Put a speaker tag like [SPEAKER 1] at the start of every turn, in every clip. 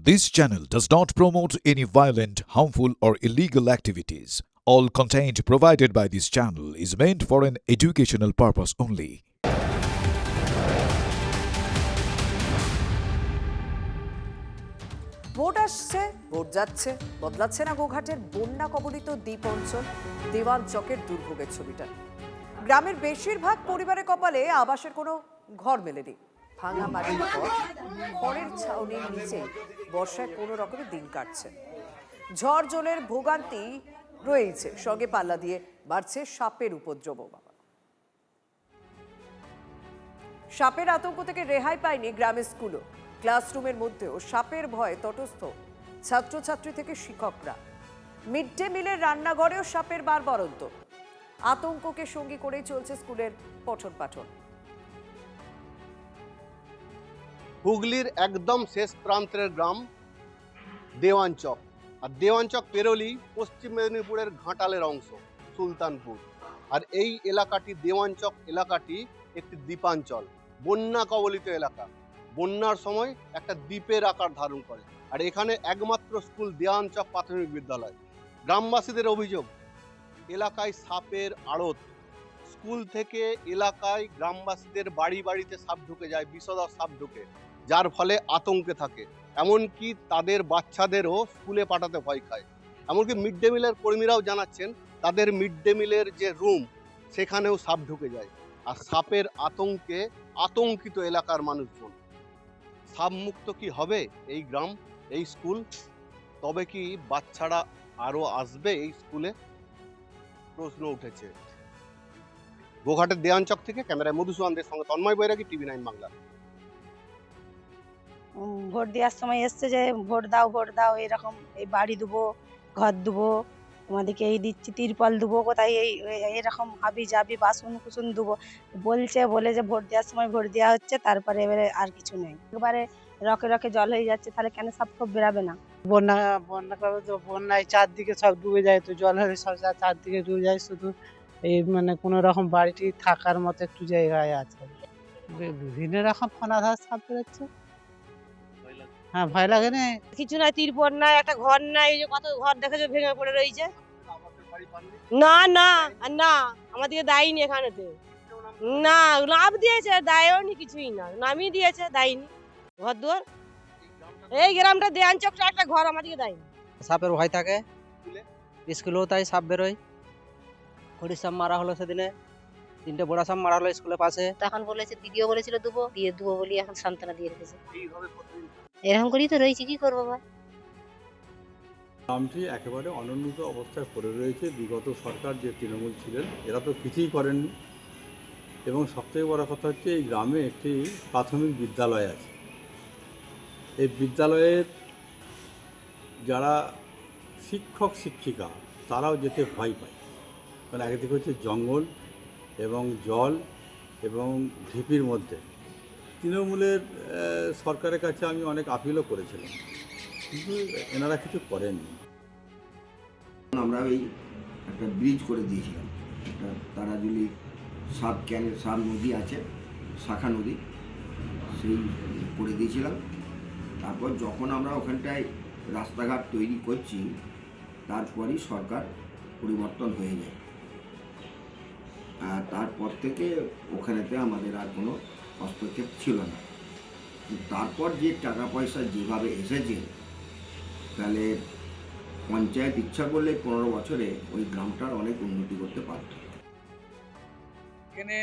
[SPEAKER 1] This channel does not promote any violent, harmful, or illegal activities. All content provided by this channel is meant for an educational purpose only.
[SPEAKER 2] Vote আসছে, vote যাচ্ছে, বদলাচ্ছে না গোঘাটের বন্যা কবলিত দ্বীপ অঞ্চল দেওয়ান চকের দুর্ভোগের ছবিটা। গ্রামের বেশিরভাগ পরিবারের কপালে আবাসের কোনো ঘর মেলেনি। ভাঙা মাটির ঘর, খড়ের ছাউনির নিচে বর্ষায় কোনো রকমের দিন কাটছে। ঝড় জলের ভোগান্তি রয়েছে, সঙ্গে পাল্লা দিয়ে বাড়ছে সাপের উপদ্রব। সাপের আতঙ্ক থেকে রেহাই পায়নি গ্রামের স্কুলও। ক্লাসরুমের মধ্যেও সাপের ভয়ে তটস্থ ছাত্রছাত্রী থেকে শিক্ষকরা। মিড ডে মিলের রান্নাঘরেও সাপের বারবরন্ত। আতঙ্ককে সঙ্গী করেই চলছে স্কুলের পঠন পাঠন।
[SPEAKER 3] হুগলির একদম শেষ প্রান্তের গ্রাম দেওয়ানচক, আর দেওয়ানচক পেরোলেই পশ্চিম মেদিনীপুরের ঘাটালের অংশ সুলতানপুর। আর এই এলাকাটি, দেওয়ানচক এলাকাটি একটি দ্বীপাঞ্চল, বন্যা কবলিত এলাকা। বন্যার সময় একটা দ্বীপের আকার ধারণ করে। আর এখানে একমাত্র স্কুল দেওয়ানচক প্রাথমিক বিদ্যালয়। গ্রামবাসীদের অভিযোগ, এলাকায় সাপের আড়ত। স্কুল থেকে এলাকায় গ্রামবাসীদের বাড়ি বাড়িতে সাপ ঢুকে যায়, বিষধর সাপ ঢুকে, যার ফলে আতঙ্কে থাকে। এমনকি তাদের বাচ্চাদেরও স্কুলে পাঠাতে ভয় খায়। এমনকি মিড ডে মিলের কর্মীরাও জানাচ্ছেন তাদের মিড ডে মিলের যে রুম, সেখানেও সাপ ঢুকে যায়। আর সাপের আতঙ্কে আতঙ্কিত এলাকার মানুষজন। সাপ মুক্ত কি হবে এই গ্রাম, এই স্কুল? তবে কি বাচ্চারা আরো আসবে এই স্কুলে? প্রশ্ন উঠেছে। গোঘাটের দেওয়ানচক থেকে ক্যামেরায় মধুসূদনদের সঙ্গে তন্ময় বৈরাগী, টিভি9 বাংলা।
[SPEAKER 4] ভোট দেওয়ার সময় এসছে যে ভোট দাও এরকম, এই বাড়ি দেবো, ঘর দেবো, তোমাদেরকে এই দিচ্ছি, তিরপল দেবো, কোথায় এই এরকম হাবি জাবি বাসন কুসুন দেবো বলে যে ভোট দেওয়ার সময় ভোট দেওয়া হচ্ছে, তারপরে এবারে আর কিছু নেই। একবারে রকে রকে জল হয়ে যাচ্ছে, তাহলে কেন সাপ খুব বেরাবে না?
[SPEAKER 5] বন্যা করে তো বন্যায় চারদিকে সব ডুবে যায়, তো জল হলে সব চারদিকে ডুবে যায়। শুধু এই মানে কোনো রকম বাড়িটি থাকার মতো একটু জায়গায় আছে। বিভিন্ন রকম ফনাধার সাপ বেরোচ্ছে। হ্যাঁ, ভয় লাগে না।
[SPEAKER 4] কিছু নাই, তিরপল নাই, একটা ঘর নাই। এই যে কত ঘর দেখেছো ভেঙে পড়ে রয়েছে। না না না, আমাদেরকে দেয়নি এখানেতে। না, লাভ দিয়েছে, দেয়নি কিছুই না, নামিয়ে দিয়েছে, দেয়নি ঘর দুয়ার। এই গ্রামটা দেওয়ানচকটা একটা ঘর আমাদেরকে দেয়নি।
[SPEAKER 6] সাপের ভয় থাকে, স্কুলেও তাই সাপ বেরোয়। খড়ির সাপ মারা হলো সেদিনে, 3টে বড় সাপ মারা হলো স্কুলের পাশে।
[SPEAKER 7] তখন বলেছে, দিদিও বলেছিল দেবো বলি এখন সান্ত্বনা দিয়ে রেখেছে। এরকম করেই তো রয়েছে, কি করবো ভাই।
[SPEAKER 8] গ্রামটি একেবারে অনুন্নত অবস্থায় পড়ে রয়েছে। বিগত সরকার যে তৃণমূল ছিলেন, এরা তো কিছুই করেননি। এবং সবথেকে বড় কথা হচ্ছে, এই গ্রামে একটি প্রাথমিক বিদ্যালয় আছে। এই বিদ্যালয়ের যারা শিক্ষক শিক্ষিকা, তারাও যেতে ভয় পায়। কারণ একদিকে হচ্ছে জঙ্গল এবং জল এবং ঢিপির মধ্যে। তৃণমূলের সরকারের কাছে আমি অনেক আপিলও করেছিলাম, কিন্তু এনারা কিছু করেননি।
[SPEAKER 9] আমরা এই একটা ব্রিজ করে দিয়েছিলাম, একটা তারাজুলি সাব নদী আছে, শাখা নদী, সেই করে দিয়েছিলাম। তারপর যখন আমরা ওখানটায় রাস্তাঘাট তৈরি করছি, তারপরই সরকার পরিবর্তন হয়ে যায়। আর তারপর থেকে ওখানেতে আমাদের আর কোনো হস্তক্ষেপ ছিল না। তারপর যে টাকা পয়সা যেভাবে এসেছে, তাহলে পঞ্চায়েত ইচ্ছা করলে 15 বছরে ওই গ্রামটার অনেক উন্নতি করতে পারত।
[SPEAKER 10] এখানে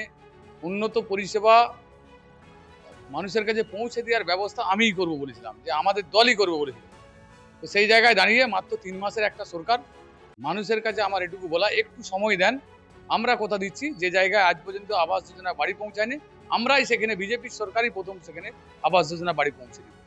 [SPEAKER 10] উন্নত পরিষেবা মানুষের কাছে পৌঁছে দেওয়ার ব্যবস্থা আমিই করব বলেছিলাম, যে আমাদের দলই করবো বলেছিলাম। তো সেই জায়গায় দাঁড়িয়ে মাত্র 3 মাসের একটা সরকার। মানুষের কাছে আমার এটুকু বলা, একটু সময় দেন। আমরা কথা দিচ্ছি, যে জায়গায় আজ পর্যন্ত আবাস যোজনা বাড়ি পৌঁছায়নি, আমরাই সেখানে, বিজেপির সরকারই প্রথম সেখানে আবাস যোজনা বাড়ি পৌঁছে দিই।